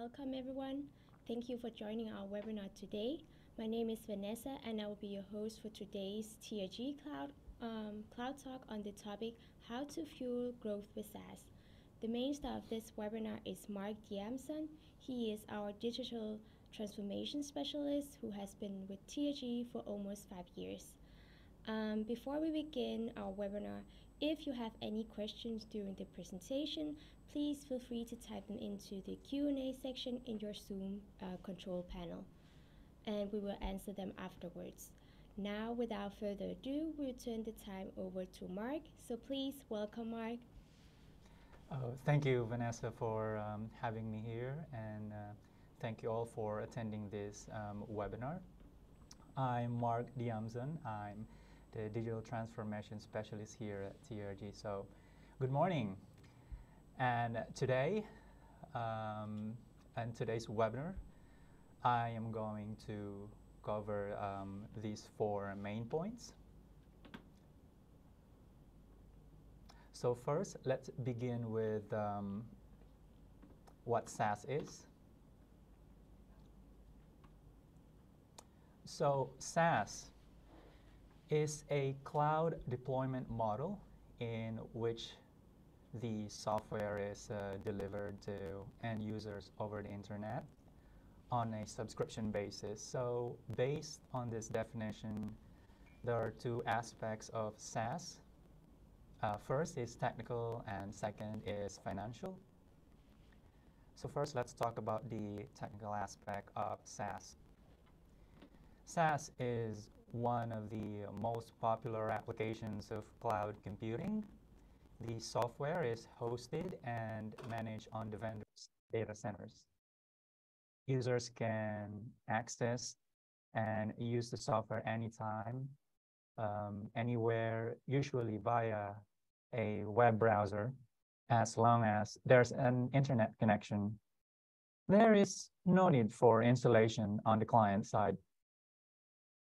Welcome everyone. Thank you for joining our webinar today. My name is Vanessa and I will be your host for today's TRG Cloud Talk on the topic How to Fuel Growth with SaaS. The main star of this webinar is Mark Diamson. He is our digital transformation specialist who has been with TRG for almost 5 years. Before we begin our webinar, if you have any questions during the presentation, please feel free to type them into the Q&A section in your Zoom control panel, and we will answer them afterwards. Now, without further ado, we'll turn the time over to Mark. So please welcome Mark. Thank you, Vanessa, for having me here, and thank you all for attending this webinar. I'm Mark Diamson. I'm the Digital Transformation Specialist here at TRG. So, good morning. And today, in today's webinar, I am going to cover these 4 main points. So first, let's begin with what SaaS is. So SaaS is a cloud deployment model in which the software is delivered to end users over the internet on a subscription basis. So based on this definition, there are 2 aspects of SaaS. First is technical and second is financial. So first, let's talk about the technical aspect of SaaS. SaaS is one of the most popular applications of cloud computing. The software is hosted and managed on the vendor's data centers. Users can access and use the software anytime, anywhere, usually via a web browser, as long as there's an internet connection. There is no need for installation on the client side.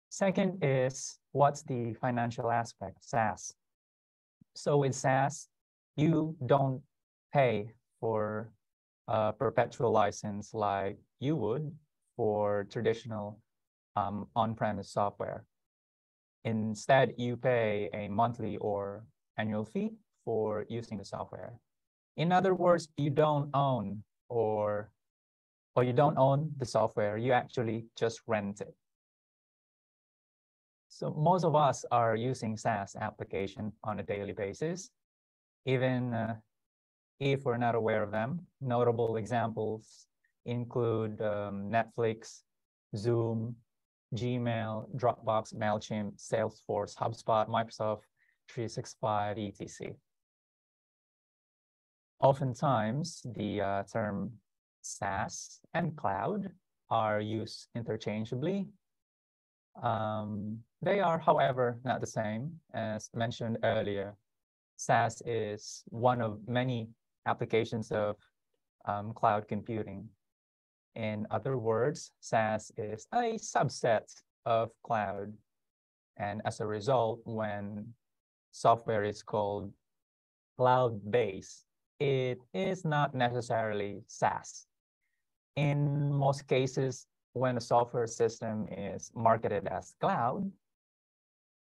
Second is, what's the financial aspect of SaaS? So with SaaS, you don't pay for a perpetual license like you would for traditional on-premise software. Instead, you pay a monthly or annual fee for using the software. In other words, you don't own or you don't own the software, you actually just rent it. So most of us are using SaaS application on a daily basis, even if we're not aware of them. Notable examples include Netflix, Zoom, Gmail, Dropbox, MailChimp, Salesforce, HubSpot, Microsoft 365, etc. Oftentimes, the term SaaS and cloud are used interchangeably. They are, however, not the same. As mentioned earlier, SaaS is one of many applications of cloud computing. In other words, SaaS is a subset of cloud. And as a result, when software is called cloud-based, it is not necessarily SaaS. In most cases, when a software system is marketed as cloud,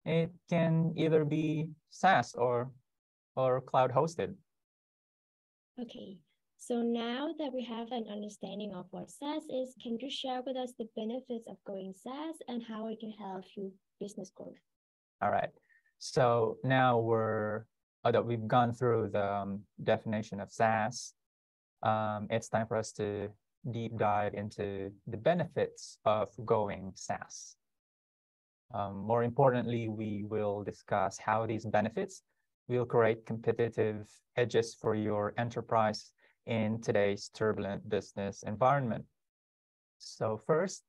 it can either be SaaS or cloud hosted. Okay, so now that we have an understanding of what SaaS is, can you share with us the benefits of going SaaS and how it can help you business growth? All right, so now that we've gone through the definition of SaaS, it's time for us to deep dive into the benefits of going SaaS. More importantly, we will discuss how these benefits will create competitive edges for your enterprise in today's turbulent business environment. So first,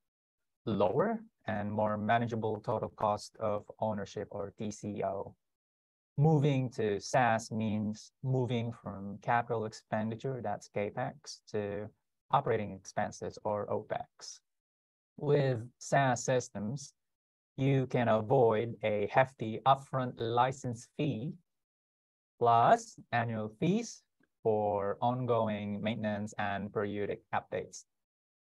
lower and more manageable total cost of ownership, or TCO. Moving to SaaS means moving from capital expenditure, that's CapEx, to operating expenses, or OpEx. With SaaS systems, you can avoid a hefty upfront license fee plus annual fees for ongoing maintenance and periodic updates.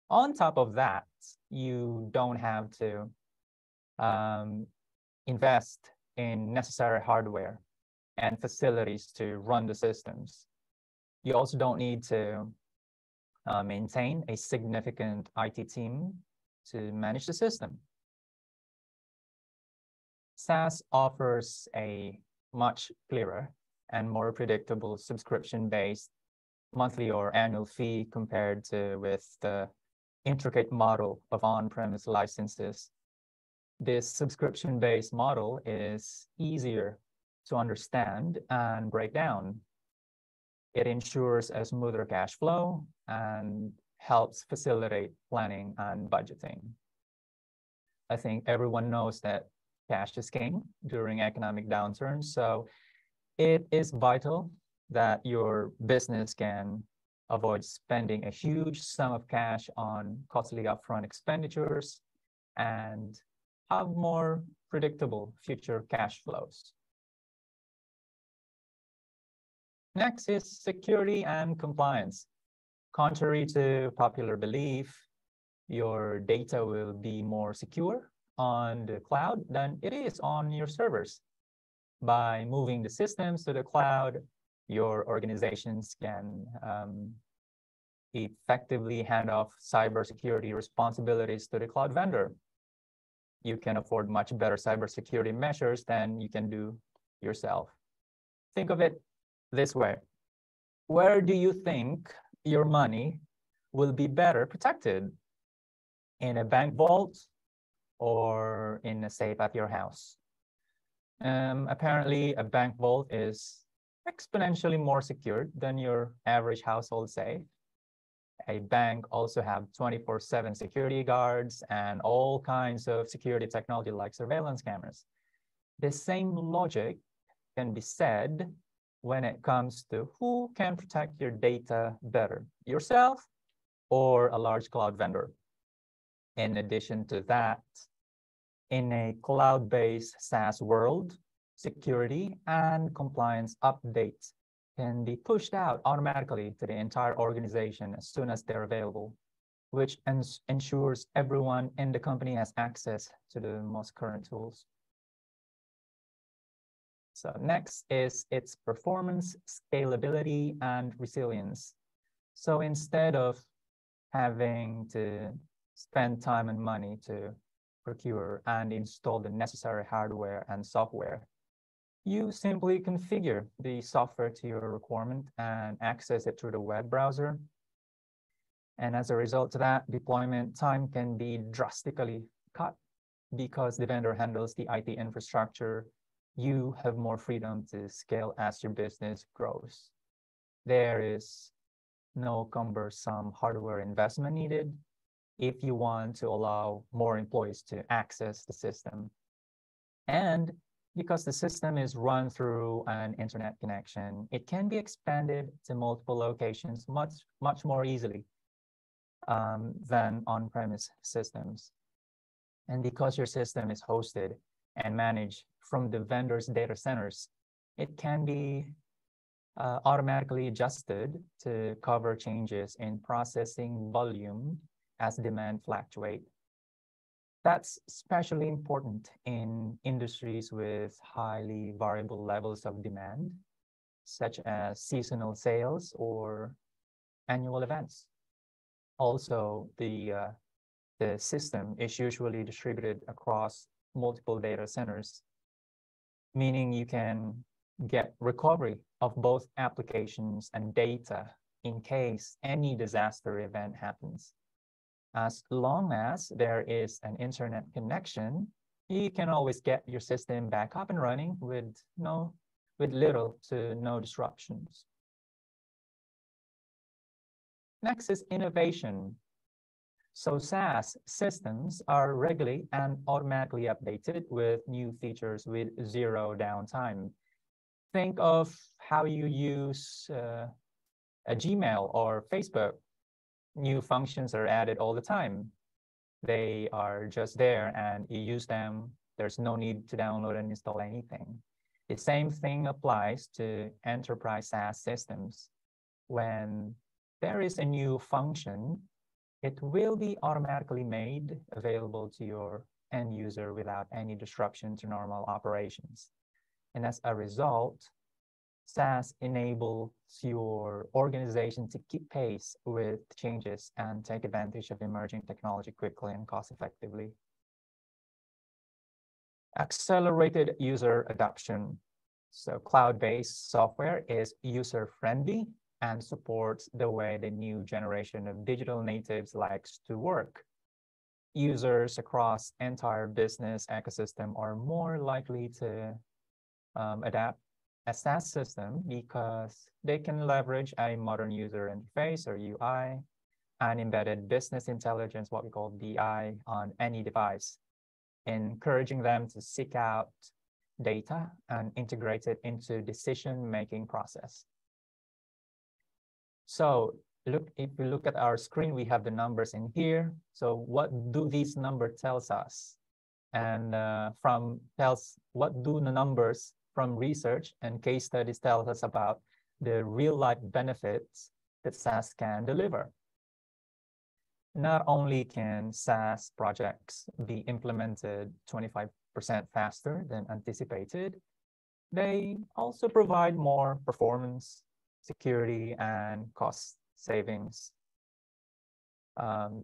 On top of that, you don't have to invest in necessary hardware and facilities to run the systems. You also don't need to maintain a significant IT team to manage the system. SaaS offers a much clearer and more predictable subscription-based monthly or annual fee compared to with the intricate model of on-premise licenses. This subscription-based model is easier to understand and break down. It ensures a smoother cash flow and helps facilitate planning and budgeting. I think everyone knows that cash is king during economic downturns, so it is vital that your business can avoid spending a huge sum of cash on costly upfront expenditures and have more predictable future cash flows. Next is security and compliance. Contrary to popular belief, your data will be more secure on the cloud than it is on your servers. By moving the systems to the cloud, your organizations can effectively hand off cybersecurity responsibilities to the cloud vendor. You can afford much better cybersecurity measures than you can do yourself. Think of it this way. Where do you think your money will be better protected? In a bank vault or in a safe at your house? Apparently, a bank vault is exponentially more secured than your average household safe. A bank also have 24/7 security guards and all kinds of security technology like surveillance cameras. The same logic can be said when it comes to who can protect your data better, yourself or a large cloud vendor. In addition to that, in a cloud-based SaaS world, security and compliance updates can be pushed out automatically to the entire organization as soon as they're available, which ensures everyone in the company has access to the most current tools. So next is its performance, scalability, and resilience. So instead of having to spend time and money to procure and install the necessary hardware and software, you simply configure the software to your requirement and access it through the web browser. And as a result of that, deployment time can be drastically cut because the vendor handles the IT infrastructure. You have more freedom to scale as your business grows. There is no cumbersome hardware investment needed if you want to allow more employees to access the system. And because the system is run through an internet connection, it can be expanded to multiple locations much more easily than on-premise systems. And because your system is hosted and managed from the vendor's data centers, it can be automatically adjusted to cover changes in processing volume as demand fluctuate. That's especially important in industries with highly variable levels of demand, such as seasonal sales or annual events. Also, the system is usually distributed across multiple data centers, meaning you can get recovery of both applications and data in case any disaster event happens. As long as there is an internet connection, you can always get your system back up and running with little to no disruptions. Next is innovation. So SaaS systems are regularly and automatically updated with new features with zero downtime. Think of how you use a Gmail or Facebook. New functions are added all the time. They are just there and you use them. There's no need to download and install anything. The same thing applies to enterprise SaaS systems. when there is a new function, it will be automatically made available to your end user without any disruption to normal operations. And as a result, SaaS enables your organization to keep pace with changes and take advantage of emerging technology quickly and cost effectively. Accelerated user adoption. So cloud-based software is user-friendly and supports the way the new generation of digital natives likes to work. Users across entire business ecosystem are more likely to adapt a SaaS system because they can leverage a modern user interface or UI and embedded business intelligence, what we call BI, on any device, encouraging them to seek out data and integrate it into decision-making process. So if we look at our screen, we have the numbers in here. So what do these numbers tells us? And what do the numbers from research and case studies tell us about the real-life benefits that SaaS can deliver? Not only can SaaS projects be implemented 25% faster than anticipated, they also provide more performance, security, and cost savings.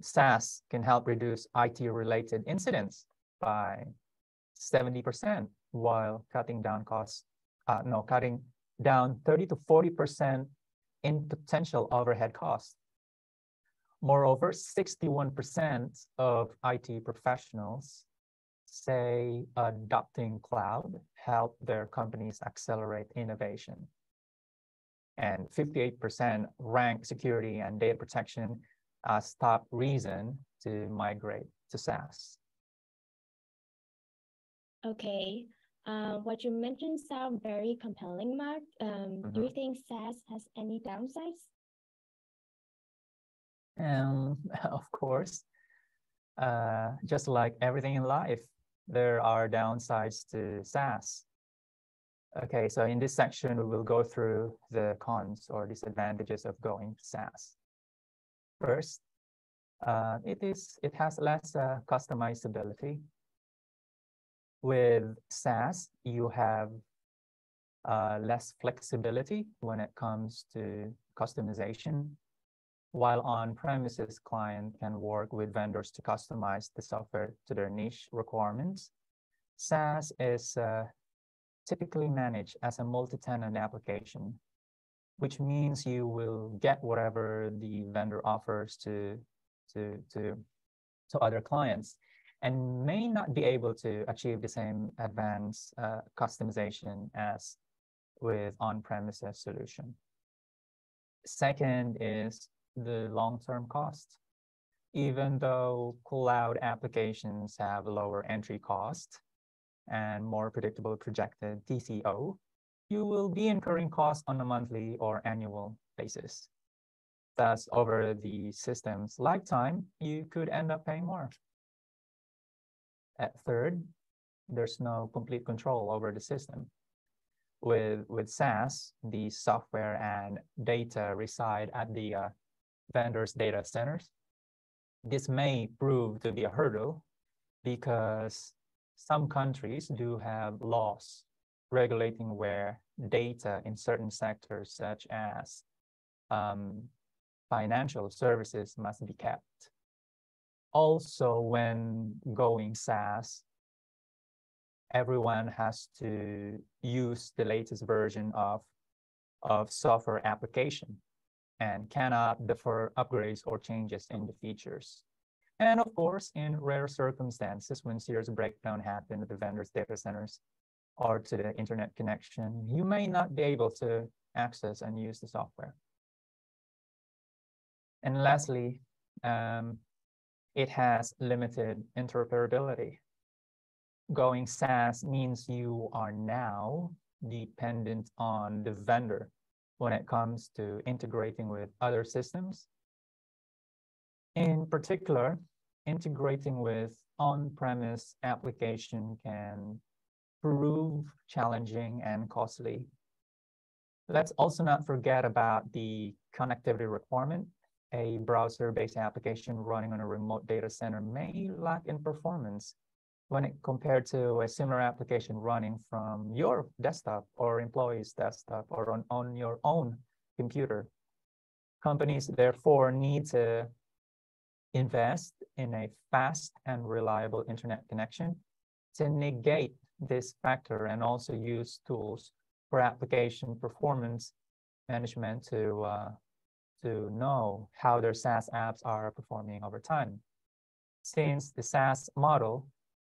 SaaS can help reduce IT-related incidents by 70% while cutting down 30 to 40% in potential overhead costs. Moreover, 61% of IT professionals say adopting cloud help their companies accelerate innovation. And 58% rank security and data protection as top reason to migrate to SaaS. Okay, what you mentioned sound very compelling, Mark. Do you think SaaS has any downsides? Of course, just like everything in life, there are downsides to SaaS. Okay, so in this section, we will go through the cons or disadvantages of going to SaaS. First, it has less customizability. With SaaS, you have less flexibility when it comes to customization. While on-premises client can work with vendors to customize the software to their niche requirements, SaaS is typically managed as a multi-tenant application, which means you will get whatever the vendor offers to other clients and may not be able to achieve the same advanced customization as with on-premises solution. Second is the long-term cost. Even though cloud applications have lower entry cost and more predictable projected TCO, you will be incurring costs on a monthly or annual basis. Thus, over the system's lifetime, you could end up paying more. At third, there's no complete control over the system. With SaaS, the software and data reside at the vendor's data centers. This may prove to be a hurdle because some countries do have laws regulating where data in certain sectors, such as financial services, must be kept. Also, when going SaaS, everyone has to use the latest version of software application and cannot defer upgrades or changes in the features. And of course, in rare circumstances, when serious breakdown happens at the vendor's data centers or to the internet connection, you may not be able to access and use the software. And lastly, it has limited interoperability. Going SaaS means you are now dependent on the vendor when it comes to integrating with other systems. In particular, integrating with on-premise application can prove challenging and costly. Let's also not forget about the connectivity requirement. A browser-based application running on a remote data center may lack in performance when it compared to a similar application running from your desktop or employee's desktop or on your own computer. Companies therefore need to invest in a fast and reliable internet connection to negate this factor, and also use tools for application performance management to know how their SaaS apps are performing over time. Since the SaaS model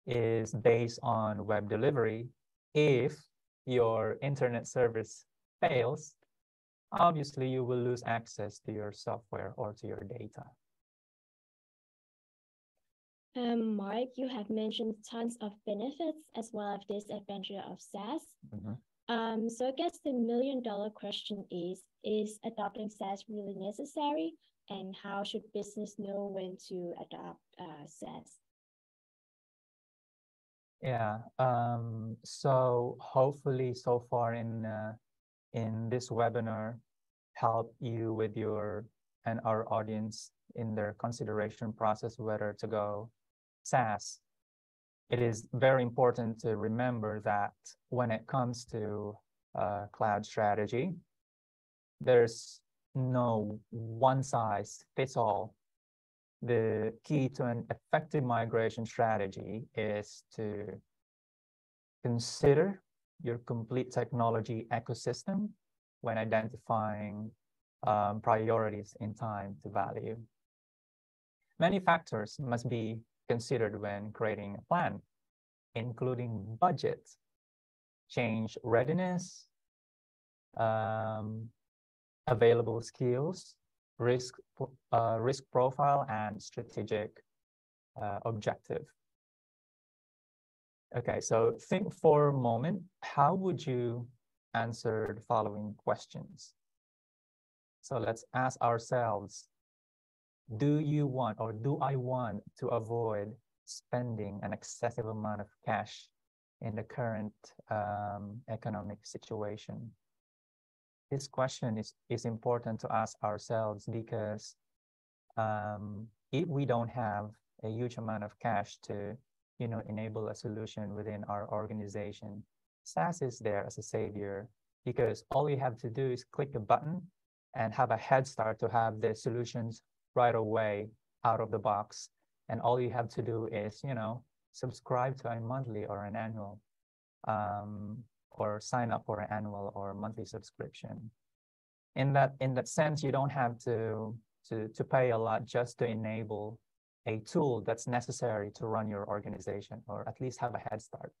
is based on web delivery, if your internet service fails, obviously you will lose access to your software or to your data. Mark, you have mentioned tons of benefits as well as disadvantages of SaaS. So I guess the million-dollar question is adopting SaaS really necessary? And how should business know when to adopt SaaS? Yeah. So hopefully, so far in this webinar, help you with your and our audience in their consideration process whether to go SaaS. It is very important to remember that when it comes to cloud strategy, there's no one size fits all. The key to an effective migration strategy is to consider your complete technology ecosystem when identifying priorities in time to value. Many factors must be considered when creating a plan, including budget, change readiness, available skills, risk profile, and strategic objective. Okay, so think for a moment, how would you answer the following questions? So let's ask ourselves, do you want, or do I want to avoid spending an excessive amount of cash in the current economic situation? This question is important to ask ourselves because if we don't have a huge amount of cash to enable a solution within our organization, SaaS is there as a savior, because all you have to do is click a button and have a head start to have the solutions right away out of the box. And all you have to do is, subscribe to a monthly or an annual, or sign up for an annual or monthly subscription. In that sense, you don't have to pay a lot just to enable a tool that's necessary to run your organization, or at least have a head start.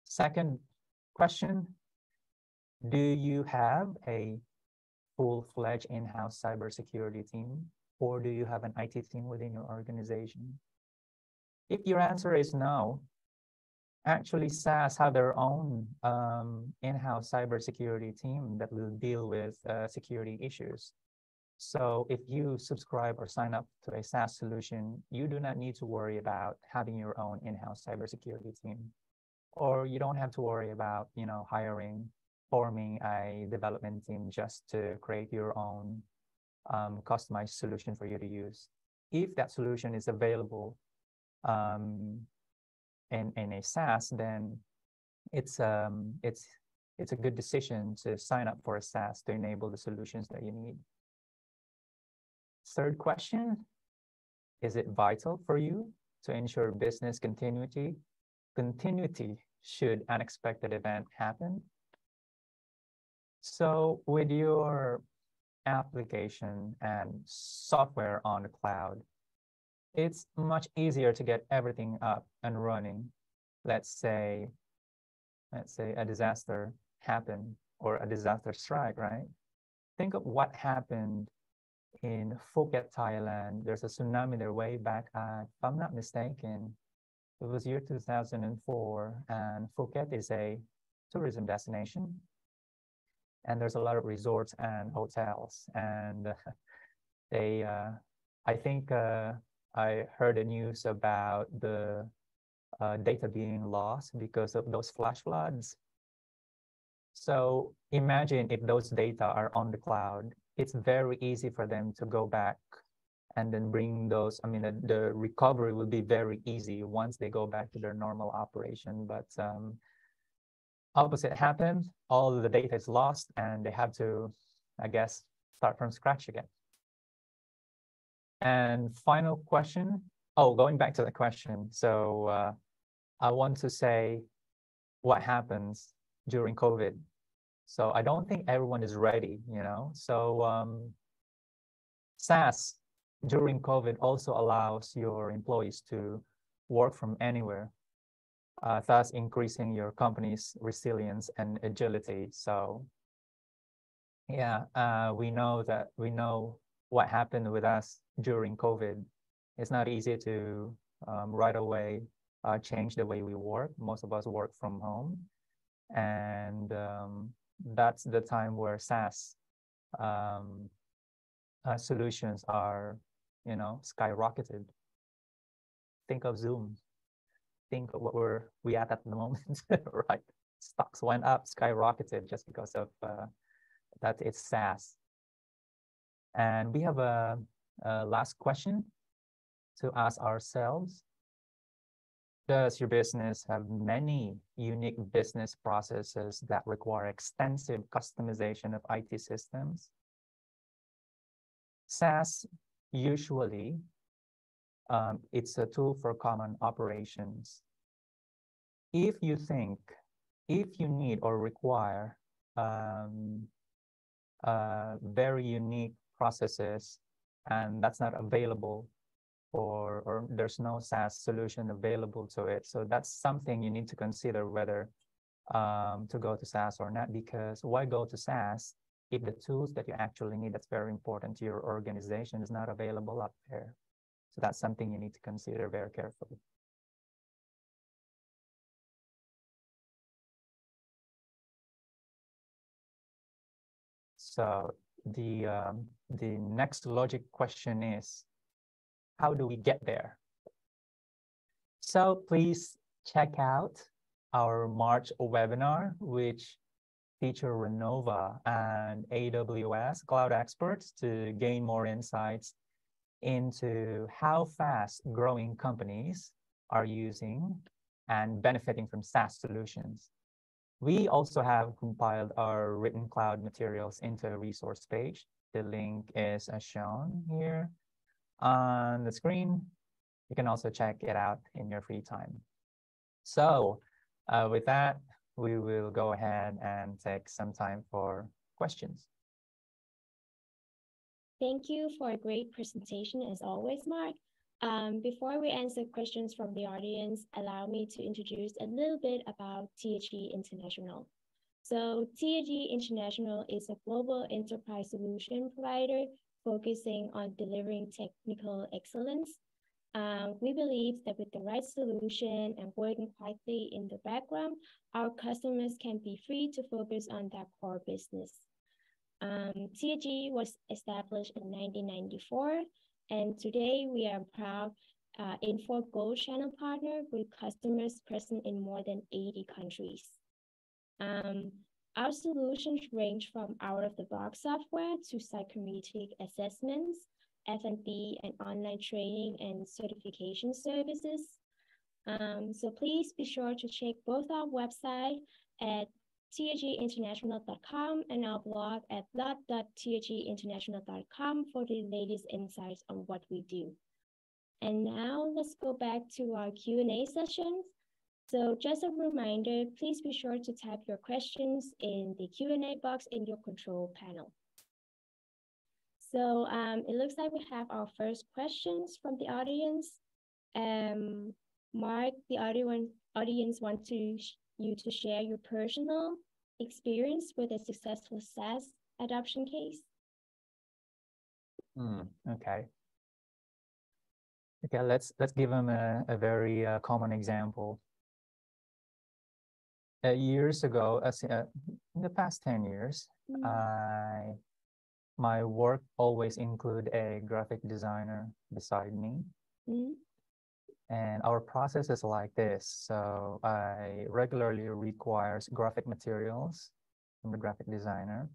Second question, do you have a full-fledged in-house cybersecurity team, or do you have an IT team within your organization? If your answer is no, actually SaaS have their own in-house cybersecurity team that will deal with security issues. So if you subscribe or sign up to a SaaS solution, you do not need to worry about having your own in-house cybersecurity team, or you don't have to worry about, forming a development team just to create your own customized solution for you to use. If that solution is available in a SaaS, then it's a good decision to sign up for a SaaS to enable the solutions that you need. Third question, is it vital for you to ensure business continuity should unexpected event happen? So with your application and software on the cloud, it's much easier to get everything up and running. Let's say a disaster happened, or a disaster strike, right? Think of what happened in Phuket, Thailand. There's a tsunami there way back at, if I'm not mistaken, it was year 2004, and Phuket is a tourism destination. And there's a lot of resorts and hotels, and I think I heard the news about the data being lost because of those flash floods. So imagine if those data are on the cloud, it's very easy for them to go back and then bring those, I mean, the recovery will be very easy once they go back to their normal operation. But opposite happened, all the data is lost and they have to, I guess, start from scratch again. And final question. Oh, going back to the question. So I want to say what happens during COVID. So I don't think everyone is ready, you know. So SaaS during COVID also allows your employees to work from anywhere, thus increasing your company's resilience and agility. So yeah, we know what happened with us during COVID. It's not easy to right away change the way we work. Most of us work from home, and that's the time where SaaS solutions are, you know, skyrocketed. Think of Zoom. Think of what we at the moment, right? Stocks went up, skyrocketed just because of that it's SaaS. And we have a last question to ask ourselves. Does your business have many unique business processes that require extensive customization of IT systems? SaaS usually it's a tool for common operations. If you need or require very unique processes and that's not available, or there's no SaaS solution available to it, so that's something you need to consider whether to go to SaaS or not. Because why go to SaaS if the tools that you actually need that's very important to your organization is not available up there? So that's something you need to consider very carefully. So the next logic question is, how do we get there? So please check out our March webinar, which feature Renova and AWS cloud experts to gain more insights into how fast growing companies are using and benefiting from SaaS solutions. We also have compiled our written cloud materials into a resource page. The link is as shown here on the screen. You can also check it out in your free time. So with that, we will go ahead and take some time for questions. Thank you for a great presentation as always, Mark. Before we answer questions from the audience, allow me to introduce a little bit about TRG International. So TRG International is a global enterprise solution provider focusing on delivering technical excellence. We believe that with the right solution and working quietly in the background, our customers can be free to focus on their core business. TRG was established in 1994, and today we are proud Info Gold Channel partner with customers present in more than 80 countries. Our solutions range from out-of-the-box software to psychometric assessments, F&B, and online training and certification services. So please be sure to check both our website at trginternational.com and our blog at blog.trginternational.com for the latest insights on what we do. And now let's go back to our Q&A sessions. So just a reminder, please be sure to type your questions in the Q&A box in your control panel. So it looks like we have our first questions from the audience. Mark, the audience wants you to share your personal experience with a successful SaaS adoption case. Okay, let's give them a very common example. Years ago, in the past 10 years, my work always include a graphic designer beside me. And our process is like this. So I regularly requires graphic materials from the graphic designer.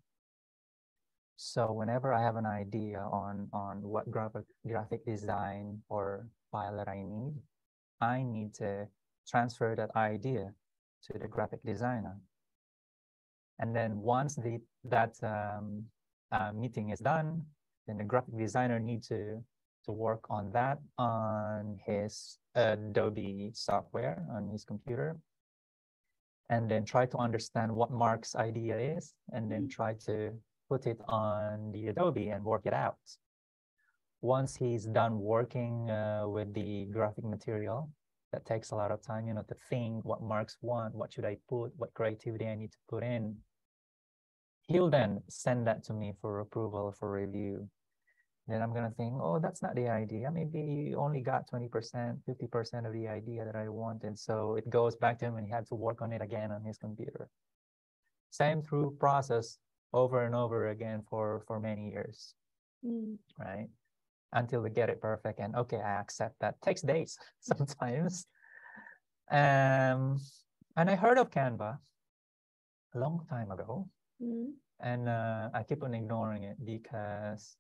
So whenever I have an idea on what graphic design or file that I need to transfer that idea to the graphic designer. And then once that meeting is done, then the graphic designer needs to work on that on his Adobe software on his computer, and then try to understand what Mark's idea is, and then try to put it on the Adobe and work it out. Once he's done working with the graphic material, that takes a lot of time, to think what Marks want, what should I put, what creativity I need to put in. He'll then send that to me for approval, for review. Then I'm gonna think, oh, that's not the idea. Maybe you only got 20%, 50% of the idea that I wanted. So it goes back to him and he had to work on it again on his computer. Same through process over and over again for many years, right? Until we get it perfect and okay, I accept that. Takes days sometimes. And I heard of Canva a long time ago. And I keep on ignoring it because,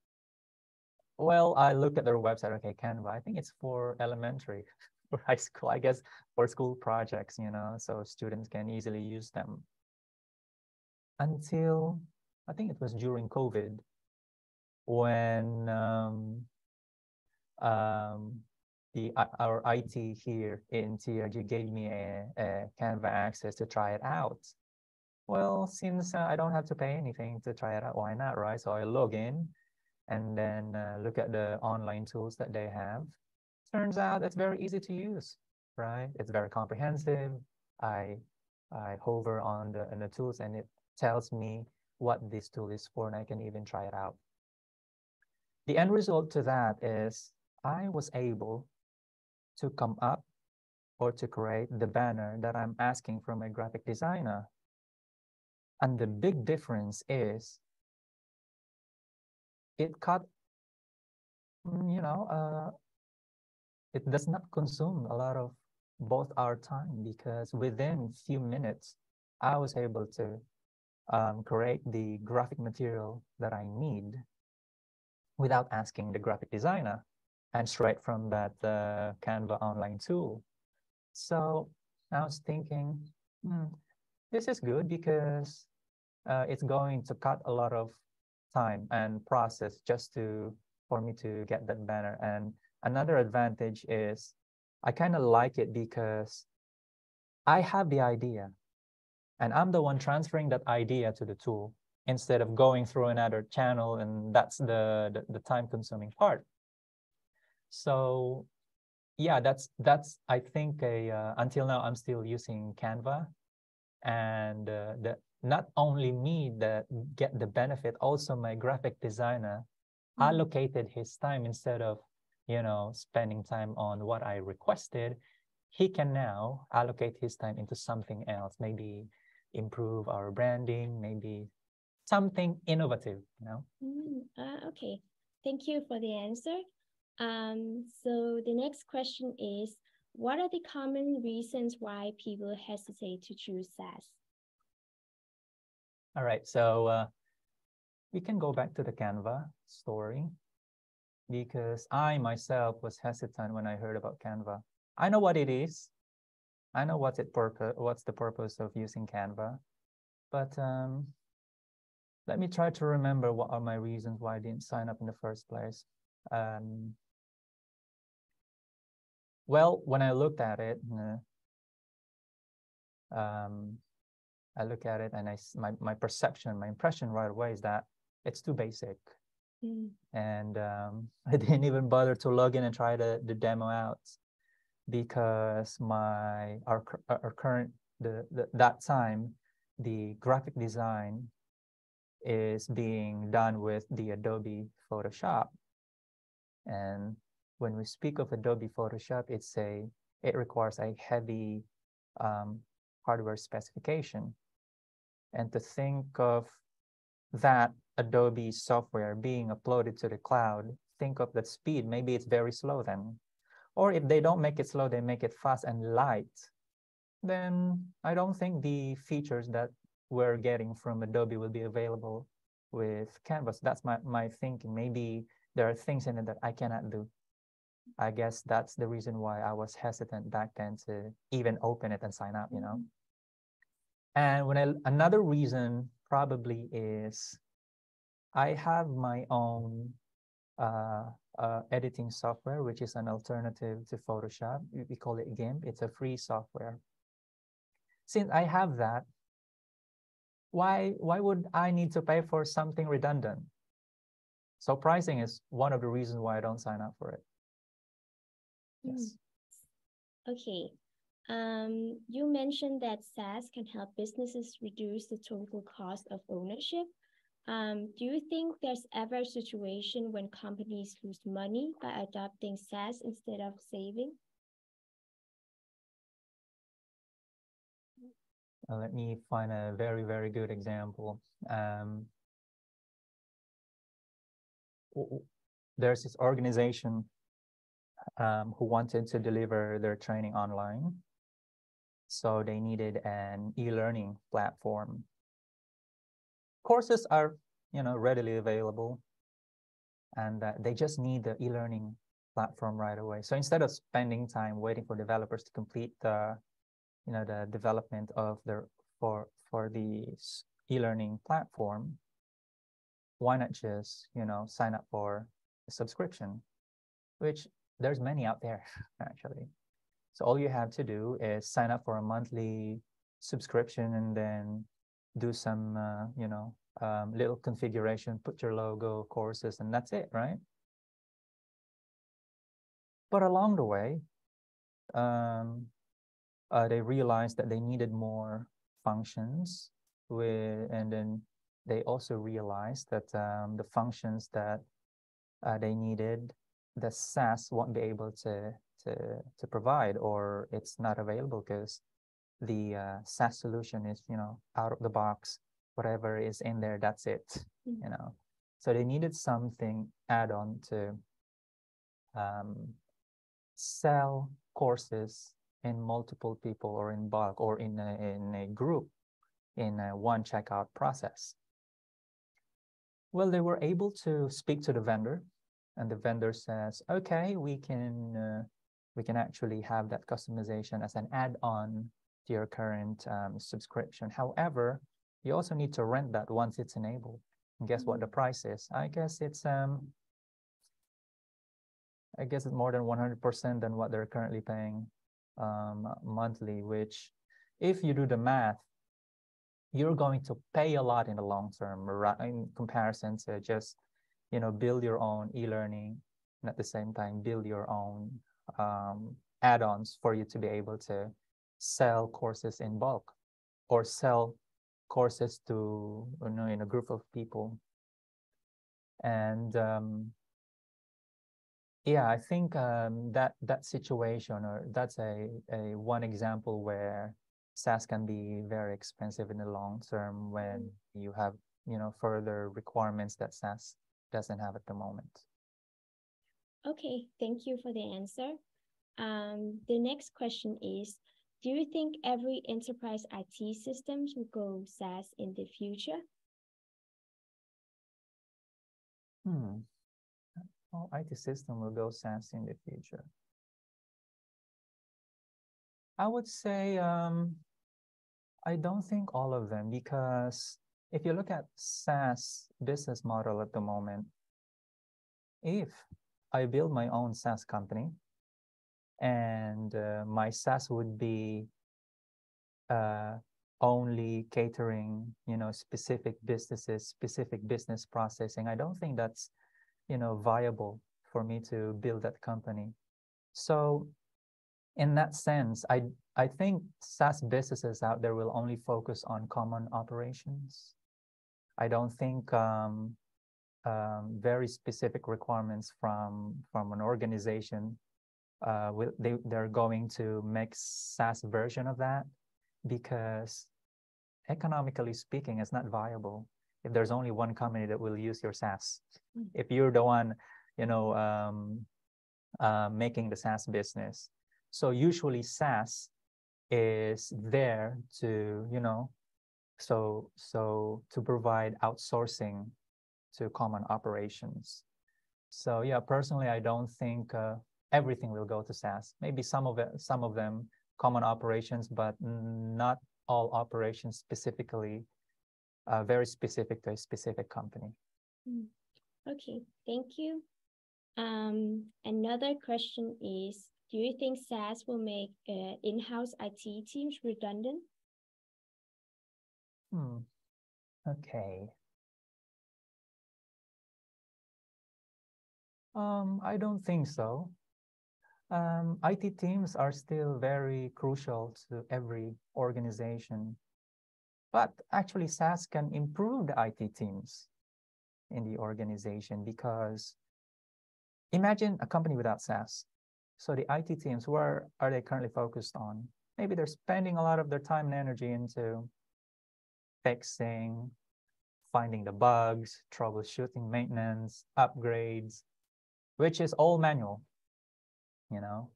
well, I looked at their website. Okay, Canva, I think it's for elementary or high school, I guess, for school projects, so students can easily use them. Until, I think it was during COVID, when our IT here in TRG gave me a Canva access to try it out. Well, since I don't have to pay anything to try it out, why not, right? So I log in and then look at the online tools that they have. Turns out it's very easy to use, right? It's very comprehensive. I hover on the tools and it tells me what this tool is for, and I can even try it out. The end result to that is I was able to come up or to create the banner that I'm asking from a graphic designer. And the big difference is it cut, it does not consume a lot of both our time, because within few minutes, I was able to create the graphic material that I need without asking the graphic designer, and straight from that Canva online tool. So I was thinking, this is good because it's going to cut a lot of time and process just for me to get that banner. And another advantage is I kind of like it because I have the idea and I'm the one transferring that idea to the tool instead of going through another channel, and that's the time consuming part. So yeah, that's I think until now I'm still using Canva, and not only me that get the benefit, also my graphic designer allocated his time. Instead of spending time on what I requested, he can now allocate his time into something else, maybe improve our branding, maybe something innovative, Okay, thank you for the answer. So the next question is, what are the common reasons why people hesitate to choose SaaS? All right, so we can go back to the Canva story, because I myself was hesitant when I heard about Canva. I know what it is. I know what's the purpose of using Canva, but let me try to remember what are my reasons why I didn't sign up in the first place. Well, when I looked at it, I look at it and my perception, my impression right away is that it's too basic. And I didn't even bother to log in and try the demo out, because our current that time the graphic design is being done with the Adobe Photoshop. And when we speak of Adobe Photoshop, it requires a heavy hardware specification. And to think of that Adobe software being uploaded to the cloud, think of the speed. Maybe it's very slow then. Or if they don't make it slow, they make it fast and light, then I don't think the features that we're getting from Adobe will be available with Canvas. That's my thinking. Maybe there are things in it that I cannot do. I guess that's the reason why I was hesitant back then to even open it and sign up, you know. And another reason probably is I have my own editing software, which is an alternative to Photoshop. We call it GIMP. It's a free software. Since I have that, why would I need to pay for something redundant? So pricing is one of the reasons why I don't sign up for it. Yes. Okay. You mentioned that SaaS can help businesses reduce the total cost of ownership. Do you think there's ever a situation when companies lose money by adopting SaaS instead of saving? Let me find a very, very good example. There's this organization who wanted to deliver their training online. So they needed an e-learning platform. Courses are, readily available, and they just need the e-learning platform right away. So instead of spending time waiting for developers to complete the development of for the e-learning platform, why not just, sign up for a subscription, which there's many out there actually. So all you have to do is sign up for a monthly subscription and then do some, little configuration, put your logo, courses, and that's it, right? But along the way, they realized that they needed more functions and then they also realized that the functions that they needed, the SaaS won't be able to provide, or it's not available because the SaaS solution is, out of the box, whatever is in there, that's it, So they needed something add-on to sell courses in multiple people or in bulk or in a group in one checkout process. Well, they were able to speak to the vendor, and the vendor says, okay, we can actually have that customization as an add-on to your current subscription. However, you also need to rent that once it's enabled. And guess what the price is? I guess it's more than 100% than what they're currently paying monthly, which if you do the math, you're going to pay a lot in the long term in comparison to just, build your own e-learning and at the same time build your own add-ons for you to be able to sell courses in bulk or sell courses to, in a group of people. And yeah, I think that situation, or that's a one example where SaaS can be very expensive in the long term when you have, further requirements that SaaS doesn't have at the moment. Okay, thank you for the answer. The next question is, do you think every enterprise IT systems will go SaaS in the future? All IT system will go SaaS in the future. I would say I don't think all of them, because if you look at SaaS business model at the moment, if I build my own SaaS company and my SaaS would be only catering, specific businesses, specific business processing, I don't think that's, viable for me to build that company. So in that sense, I think SaaS businesses out there will only focus on common operations. I don't think very specific requirements from an organization they're going to make SaaS version of that, because economically speaking, it's not viable if there's only one company that will use your SaaS. If you're the one, making the SaaS business. So usually SaaS is there to, So to provide outsourcing to common operations. So yeah, personally, I don't think everything will go to SaaS. Maybe some of them common operations, but not all operations specifically, very specific to a specific company. Okay, thank you. Another question is, do you think SaaS will make in-house IT teams redundant? Okay. I don't think so. IT teams are still very crucial to every organization, but actually SaaS can improve the IT teams in the organization, because imagine a company without SaaS. So the IT teams, where are they currently focused on? Maybe they're spending a lot of their time and energy into fixing, finding the bugs, troubleshooting, maintenance, upgrades, which is all manual, you know?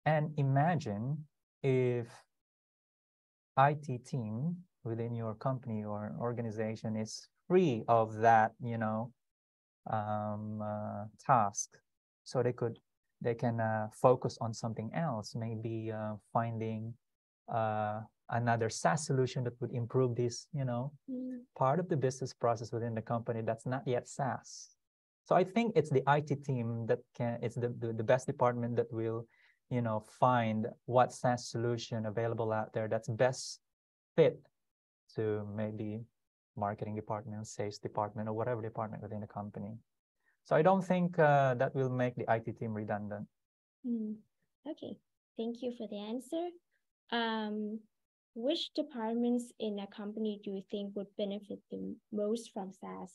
And imagine if IT team within your company or organization is free of that, task. So they can focus on something else, maybe finding another SaaS solution that would improve this, part of the business process within the company that's not yet SaaS. So I think it's the IT team it's the best department that will, find what SaaS solution available out there that's best fit to maybe marketing department, sales department, or whatever department within the company. So I don't think that will make the IT team redundant. Okay, thank you for the answer. Which departments in a company do you think would benefit the most from SaaS?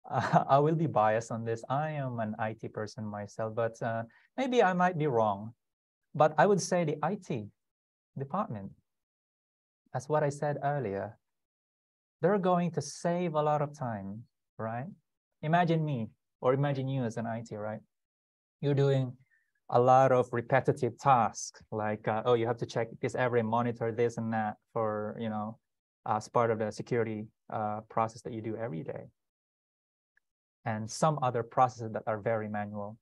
I will be biased on this. I am an IT person myself, but maybe I might be wrong. But I would say the IT department, that's what I said earlier, they're going to save a lot of time, right? Imagine me, or imagine you as an IT, right? You're doing a lot of repetitive tasks, like, oh, you have to check this monitor this and that for, as part of the security process that you do every day. And some other processes that are very manual.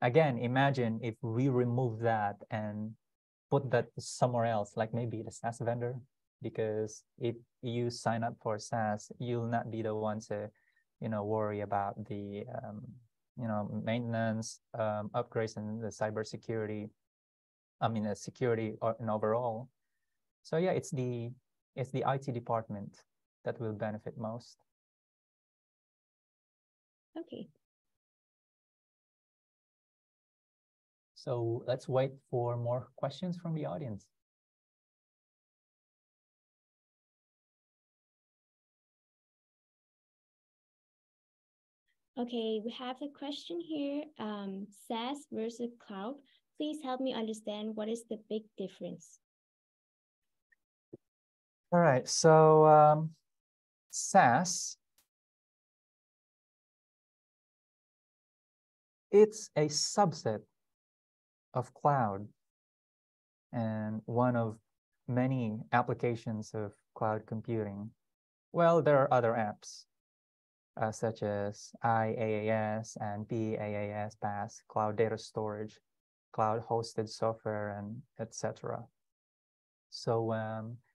Again, imagine if we remove that and put that somewhere else, like maybe the SaaS vendor, because if you sign up for SaaS, you'll not be the one to, worry about the, maintenance, upgrades, and the cybersecurity. The security and overall. So yeah, it's the IT department that will benefit most. Okay. So let's wait for more questions from the audience. Okay, we have a question here, SaaS versus cloud. Please help me understand what is the big difference. All right, so SaaS, it's a subset of cloud and one of many applications of cloud computing. Well, there are other apps such as IaaS and PaaS, PaaS, cloud data storage, cloud hosted software, and etc. So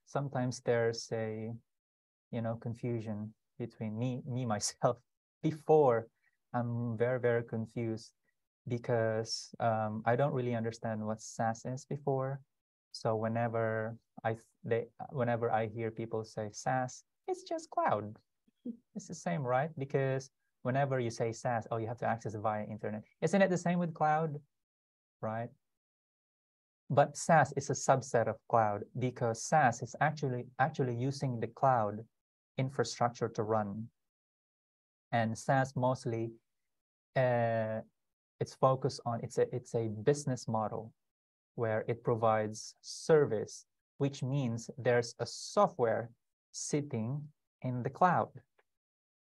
sometimes there's a confusion between me myself. Before, I'm very, very confused because I don't really understand what SaaS is before. So whenever I hear people say SaaS, it's just cloud. It's the same, right? Because whenever you say SaaS, oh, you have to access it via internet. Isn't it the same with cloud, right? But SaaS is a subset of cloud because SaaS is actually using the cloud infrastructure to run. And SaaS mostly, it's focused on, it's a business model where it provides service, which means there's a software sitting in the cloud,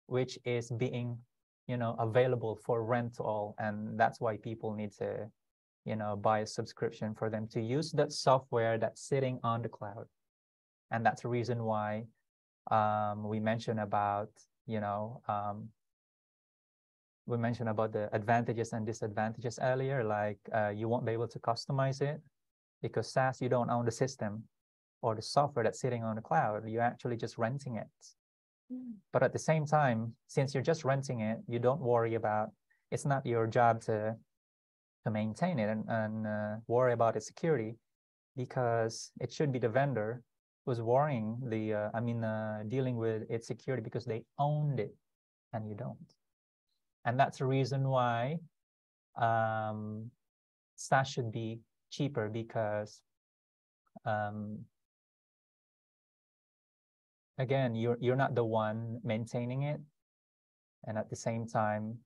which is being, available for rent to all. And that's why people need to, buy a subscription for them to use that software that's sitting on the cloud. And that's the reason why we mentioned about, the advantages and disadvantages earlier, like you won't be able to customize it because SaaS, you don't own the system or the software that's sitting on the cloud. You're actually just renting it. But at the same time, since you're just renting it, you don't worry about, it's not your job to maintain it and worry about its security, because it should be the vendor who's worrying dealing with its security, because they owned it and you don't. And that's the reason why SaaS should be cheaper, because again, you're not the one maintaining it, and at the same time,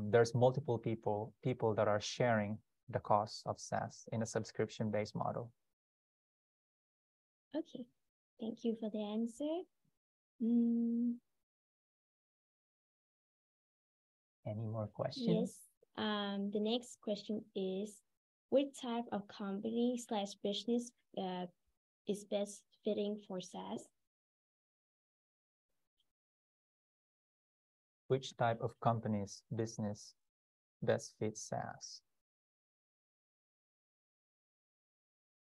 there's multiple people that are sharing the cost of SaaS in a subscription-based model. Okay, thank you for the answer. Any more questions? Yes. The next question is, what type of company/business is best fitting for SaaS? Which type of company's business best fits SaaS?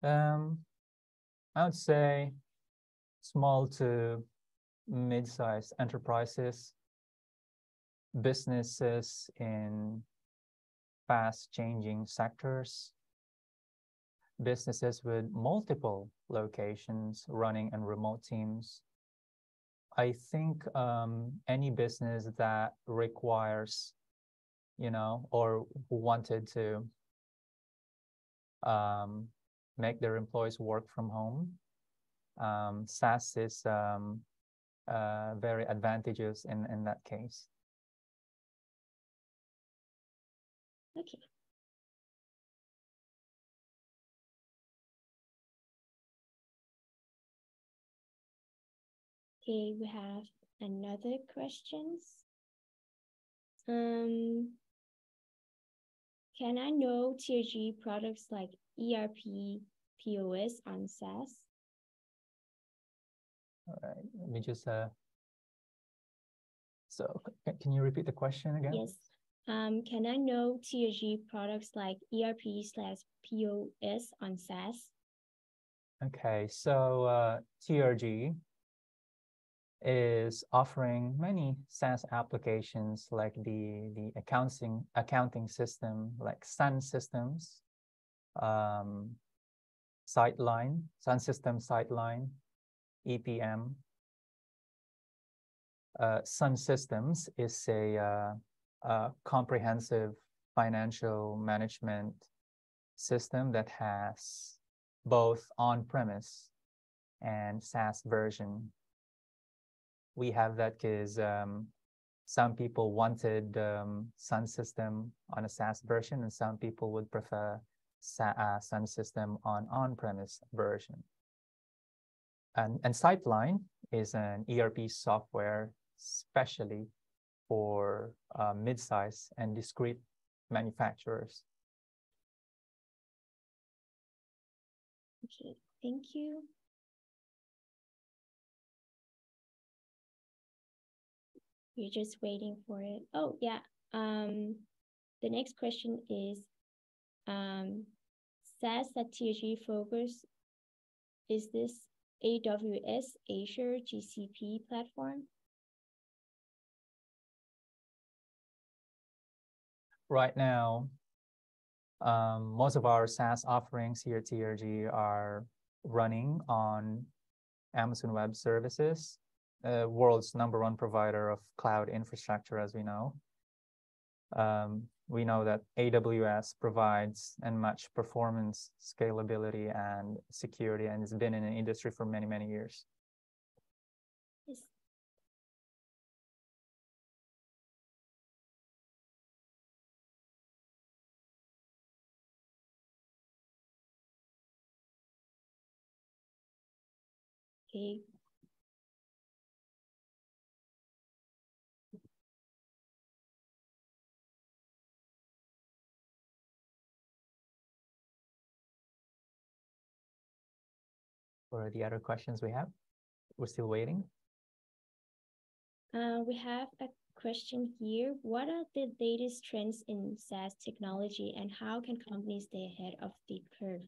I would say small to mid-sized enterprises, businesses in fast-changing sectors, businesses with multiple locations running and remote teams. I think any business that requires, or who wanted to make their employees work from home, SaaS is very advantageous in that case. Okay. Okay, we have another questions. Can I know TRG products like ERP, POS on SaaS? All right, let me just, so can you repeat the question again? Yes. Can I know TRG products like ERP/POS on SaaS? Okay, so TRG is offering many SaaS applications, like the accounting system, like Sun Systems, Sightline, Sun System Sightline, EPM. Sun Systems is a comprehensive financial management system that has both on-premise and SaaS version. We have that because some people wanted Sun System on a SaaS version, and some people would prefer Sun System on-premise version. And Sightline is an ERP software specially for mid-size and discrete manufacturers. Okay, thank you. We're just waiting for it. Oh, yeah. The next question is, SaaS that TRG focus, is this AWS, Azure, GCP platform? Right now, most of our SaaS offerings here at TRG are running on Amazon Web Services, world's #1 provider of cloud infrastructure, as we know. We know that AWS provides unmatched performance, scalability, and security, and it's been in the industry for many, many years. Yes. Okay. What are the other questions we have? We're still waiting. We have a question here. What are the latest trends in SaaS technology and how can companies stay ahead of the curve?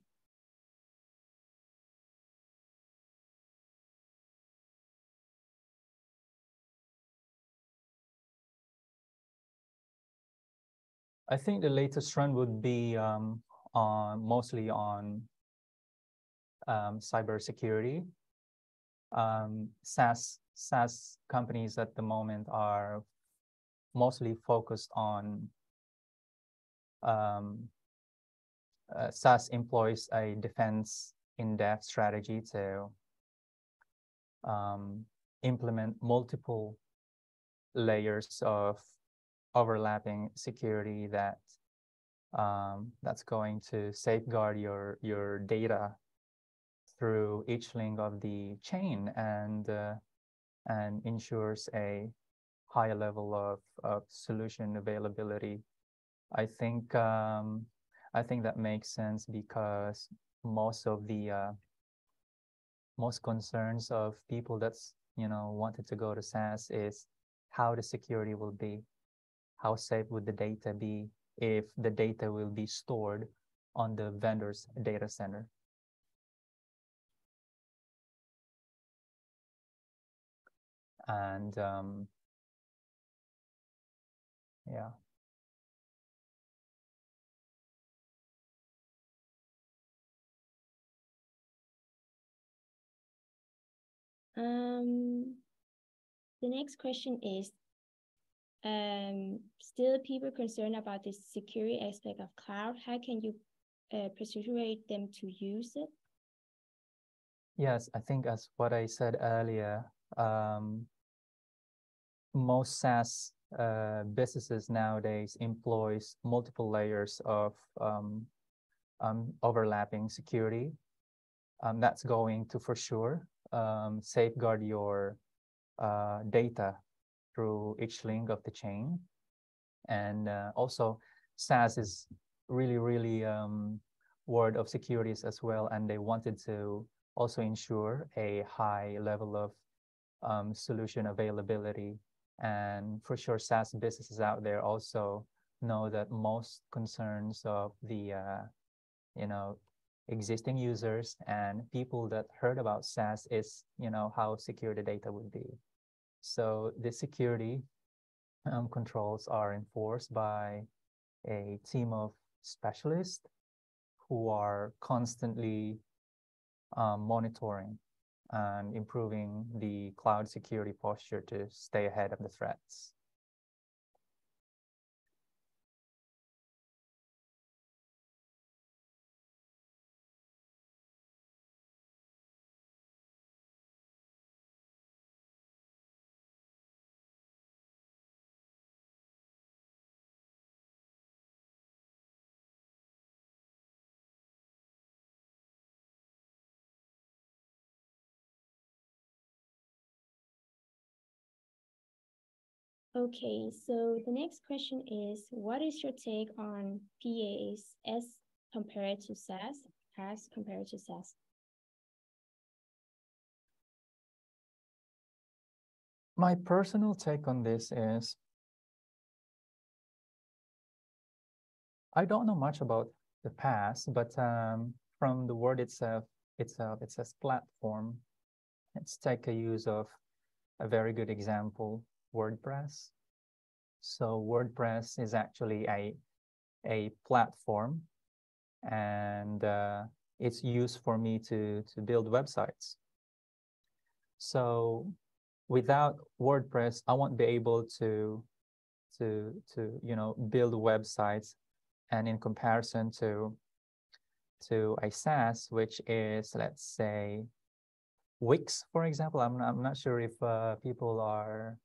I think the latest trend would be mostly on cybersecurity. SaaS companies at the moment are mostly focused on SaaS employs a defense in-depth strategy to implement multiple layers of overlapping security that's going to safeguard your data through each link of the chain and ensures a high level of solution availability. I think that makes sense because most of the most concerns of people that's wanted to go to SaaS is how the security will be, how safe would the data be if the data will be stored on the vendor's data center. And yeah. The next question is, still people concerned about the security aspect of cloud. How can you persuade them to use it? Yes, I think as what I said earlier, most SaaS businesses nowadays employs multiple layers of overlapping security. That's going to, for sure, safeguard your data through each link of the chain. And also, SaaS is really word of securities as well, and they wanted to also ensure a high level of solution availability. And for sure, SaaS businesses out there also know that most concerns of the existing users and people that heard about SaaS is how secure the data would be. So the security controls are enforced by a team of specialists who are constantly monitoring and improving the cloud security posture to stay ahead of the threats. Okay, so the next question is, what is your take on PaaS as compared to SaaS? As compared to SaaS? My personal take on this is, I don't know much about the past, but from the word itself, it says platform. Let's take a use of a very good example, WordPress. So WordPress is actually a platform, and it's used for me to build websites. So without WordPress, I won't be able to build websites. And in comparison to a SaaS, which is, let's say, Wix, for example, I'm not sure if people are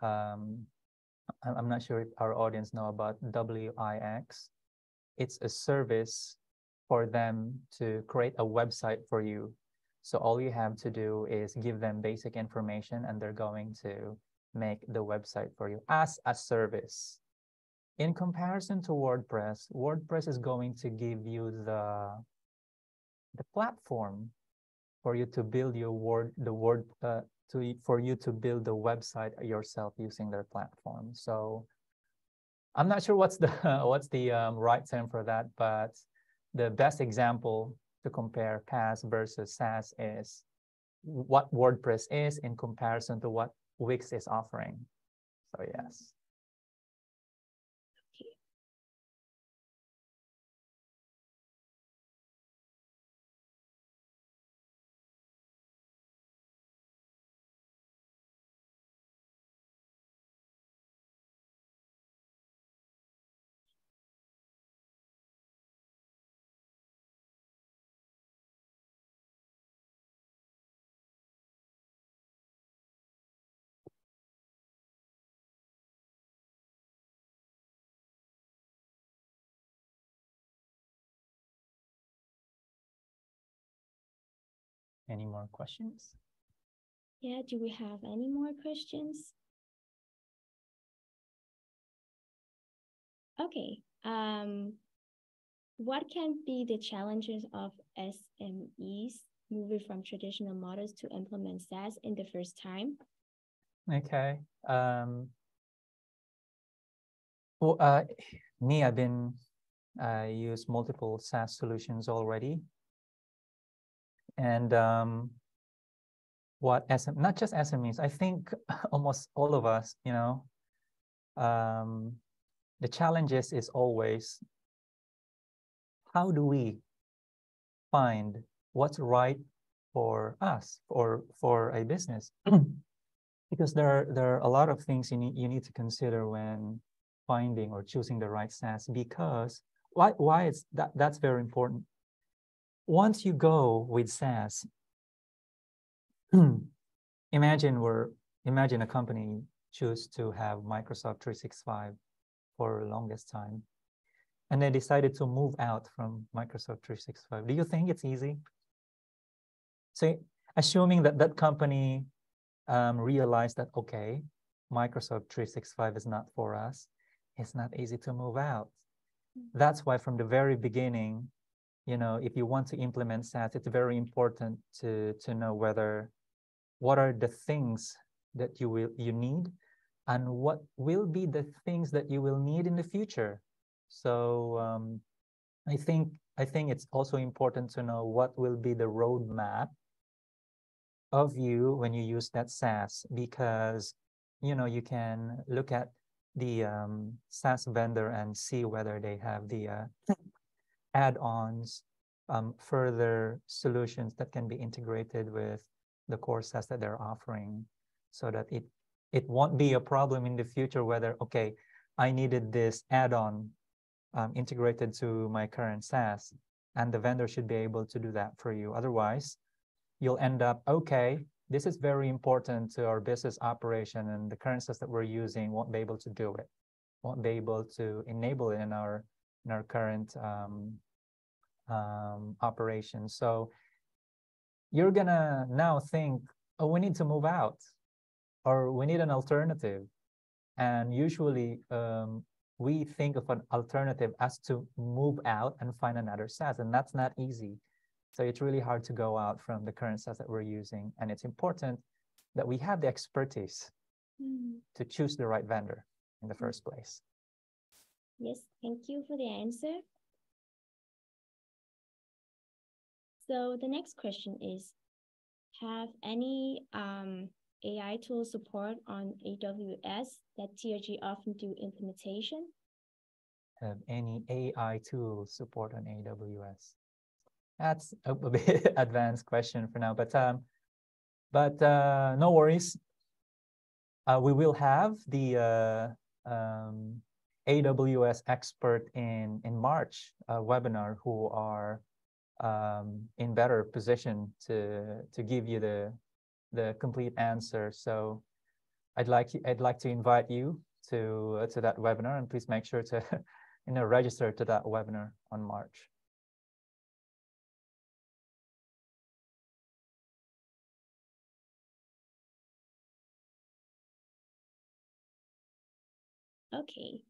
I'm not sure if our audience know about Wix. It's a service for them to create a website for you. So all you have to do is give them basic information and they're going to make the website for you as a service. In comparison to WordPress, WordPress is going to give you the platform for you to build for you to build the website yourself using their platform. So I'm not sure what's the right term for that, but the best example to compare PaaS versus SaaS is what WordPress is in comparison to what Wix is offering. So yes. Okay. Any more questions? Yeah, do we have any more questions? Okay. What can be the challenges of SMEs moving from traditional models to implement SaaS in the first time? Okay. Well, me, I use multiple SaaS solutions already. And not just SMEs, I think almost all of us, the challenges is always, how do we find what's right for us or for a business? Because there are a lot of things you need to consider when finding or choosing the right SaaS. Because why it's that's very important. Once you go with SaaS, imagine a company choose to have Microsoft 365 for the longest time, and they decided to move out from Microsoft 365. Do you think it's easy? So assuming that that company realized that, okay, Microsoft 365 is not for us, it's not easy to move out. That's why from the very beginning, if you want to implement SaaS, it's very important to know what are the things that you need and what will be the things that you will need in the future. So I think it's also important to know what will be the roadmap of you when you use that SaaS, because you can look at the SaaS vendor and see whether they have the add-ons, further solutions that can be integrated with the core SaaS that they're offering, so that it won't be a problem in the future whether, okay, I needed this add-on integrated to my current SaaS, and the vendor should be able to do that for you. Otherwise, you'll end up, okay, this is very important to our business operation, and the current SaaS that we're using won't be able to do it, won't be able to enable it in our current operation. So you're gonna now think, oh, we need to move out, or we need an alternative. And usually we think of an alternative as to move out and find another SaaS, and that's not easy. So it's really hard to go out from the current SaaS that we're using. And it's important that we have the expertise to choose the right vendor in the first place. Yes, thank you for the answer. So the next question is, have any AI tool support on AWS that TRG often do implementation? Have any AI tool support on AWS? That's a bit advanced question for now, but no worries. We will have the AWS expert in March webinar who are in better position to give you the complete answer. So I'd like to invite you to that webinar, and please make sure to register to that webinar on March. Okay.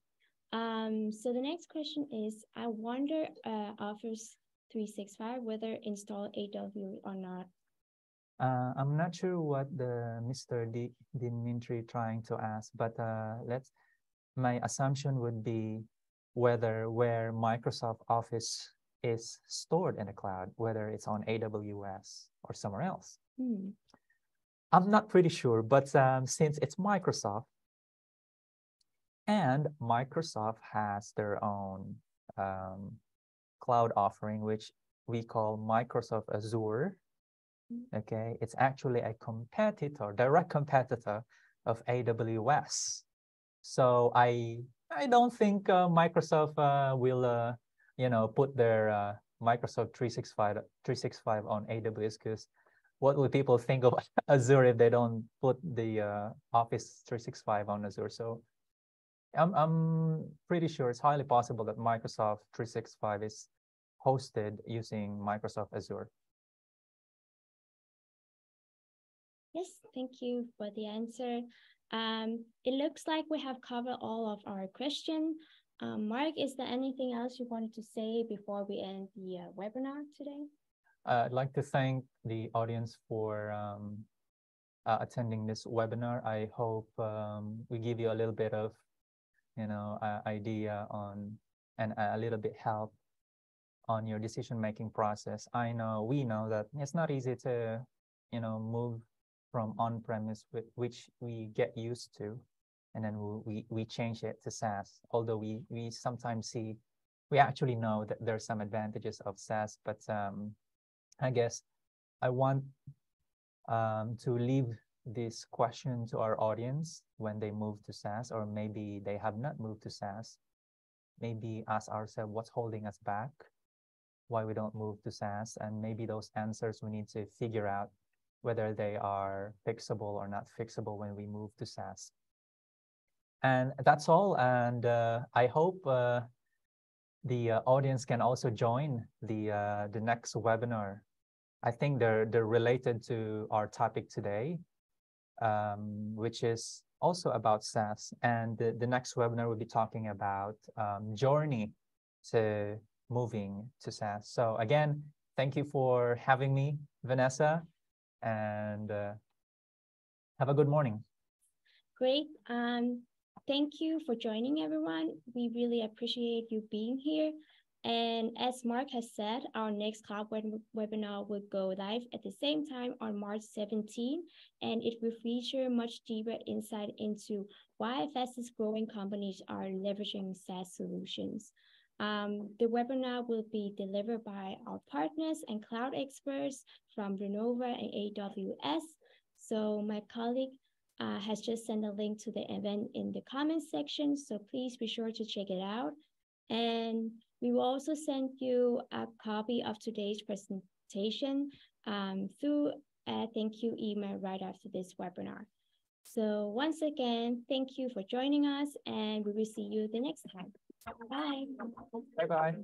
So the next question is, I wonder Office 365 whether install AWS or not. I'm not sure what the Mr. Dimitri trying to ask, but my assumption would be where Microsoft Office is stored in the cloud, whether it's on AWS or somewhere else. I'm not pretty sure, but since it's Microsoft, and Microsoft has their own cloud offering, which we call Microsoft Azure. Okay, it's actually a competitor, direct competitor of AWS. So I don't think Microsoft will put their Microsoft 365 on AWS, because what will people think of Azure if they don't put the Office 365 on Azure? So I'm pretty sure it's highly possible that Microsoft 365 is hosted using Microsoft Azure. Yes, thank you for the answer. It looks like we have covered all of our questions. Mark, is there anything else you wanted to say before we end the webinar today? I'd like to thank the audience for attending this webinar. I hope we give you a little bit of, idea on and a little bit help on your decision-making process. We know that it's not easy to, move from on-premise, which we get used to, and then we change it to SaaS. Although we sometimes we actually know that there's some advantages of SaaS, but I guess I want to leave this question to our audience when they move to SaaS, or maybe they have not moved to SaaS. Maybe ask ourselves what's holding us back, why we don't move to SaaS, and maybe those answers we need to figure out whether they are fixable or not fixable when we move to SaaS. And that's all. And I hope the audience can also join the next webinar. I think they're related to our topic today, which is also about SaaS. And the next webinar will be talking about journey to moving to SaaS. So again, thank you for having me, Vanessa, and have a good morning. Great. Thank you for joining, everyone. We really appreciate you being here. And as Mark has said, our next cloud webinar will go live at the same time on March 17, and it will feature much deeper insight into why fastest growing companies are leveraging SaaS solutions. The webinar will be delivered by our partners and cloud experts from Renova and AWS. So my colleague has just sent a link to the event in the comments section, so please be sure to check it out. And we will also send you a copy of today's presentation through a thank you email right after this webinar. So once again, thank you for joining us, and we will see you the next time. Bye. Bye-bye.